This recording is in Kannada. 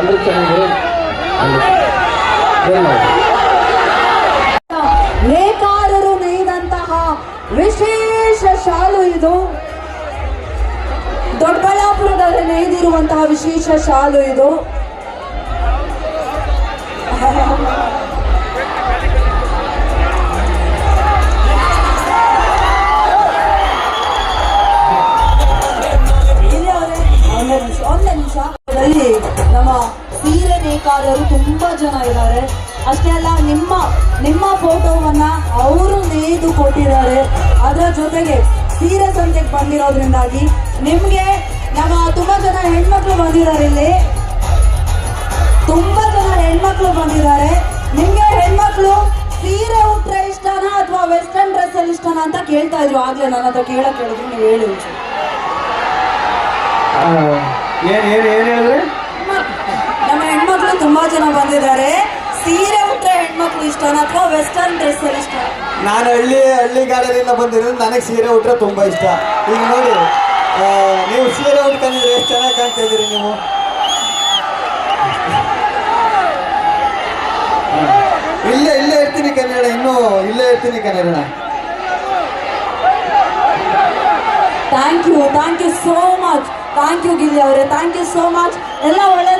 ಎಲ್ಲರೂ ಚೆನ್ನಾಗಿದೆ. ನೇಕಾರರು ನೇಯ್ದಂತಹ ವಿಶೇಷ ಶಾಲು ಇದು. ದೊಡ್ಡಬಳ್ಳಾಪುರದಲ್ಲಿ ನೇಯ್ದಿರುವಂತಹ ವಿಶೇಷ ಶಾಲು ಇದು. ಒಂದೇ ನಿಮಿಷ. ನಮ್ಮ ಸೀರೆ ನೇಕಾರರು ತುಂಬಾ ಜನ ಇದ್ದಾರೆ. ಅಷ್ಟೇ ಅಲ್ಲ, ನಿಮ್ಮ ಫೋಟೋವನ್ನ ಅವರು ನೇಯ್ದು ಕೊಟ್ಟಿದ್ದಾರೆ. ಅದರ ಜೊತೆಗೆ ಸೀರೆ ಸಂತೆಗೆ ಬಂದಿರೋದ್ರಿಂದಾಗಿ ನಿಮ್ಗೆ ನಮ್ಮ ತುಂಬಾ ಜನ ಹೆಣ್ಮಕ್ಳು ಬಂದಿದ್ದಾರೆ. ಇಲ್ಲಿ ತುಂಬಾ ಜನ ಹೆಣ್ಮಕ್ಳು ಬಂದಿದ್ದಾರೆ. ನಿಮ್ಗೆ ಹೆಣ್ಮಕ್ಳು ಸೀರೆ ಉಟ್ರೆ ಇಷ್ಟನಾ ಅಥವಾ ವೆಸ್ಟರ್ನ್ ಡ್ರೆಸ್ ಅಲ್ಲಿ ಇಷ್ಟನಾ ಅಂತ ಕೇಳ್ತಾ ಇದ್ರು. ಆಗ್ಲೇ ನನ್ನ ಹತ್ರ ಕೇಳಿದ್ರು, ನೀವು ಹೇಳಿ. ಏನ್ ಹೇಳಿದ್ರೆ ನಮ್ಮ ಹೆಣ್ಮಕ್ಳು ತುಂಬಾ ಜನ ಬಂದಿದ್ದಾರೆ. ಸೀರೆ ಉಟ್ರೆ ಹೆಣ್ಮಕ್ಳು ಇಷ್ಟನಾ ಅಥವಾ ವೆಸ್ಟರ್ನ್ ಡ್ರೆಸ್ ಅಲ್ಲಿ ಇಷ್ಟ? ನಾನು ಹಳ್ಳಿಗಾಡದಿಂದ ಬಂದಿರೋದು. ನನಗೆ ಸೀರೆ ಉಟ್ರೆ ತುಂಬಾ ಇಷ್ಟ. ಈಗ ನೋಡಿ, ನೀವು ಸೀರೆ ಉಟ್ಕೊಂಡಿದ್ರೆ ಎಷ್ಟು ಚೆನ್ನಾಗಿ ಕಾಣ್ತಾ ಇದ್ದೀರಿ ನೀವು. ಇಲ್ಲೇ ಇರ್ತೀನಿ ಕನ್ನಡ, ಇನ್ನೂ ಇಲ್ಲೇ ಇರ್ತೀನಿ Kannada. Thank you so much. Thank you Gilli ಅವರೇ, ಥ್ಯಾಂಕ್ ಯು ಸೋ ಮಚ್. ಎಲ್ಲ ಒಳ್ಳೆ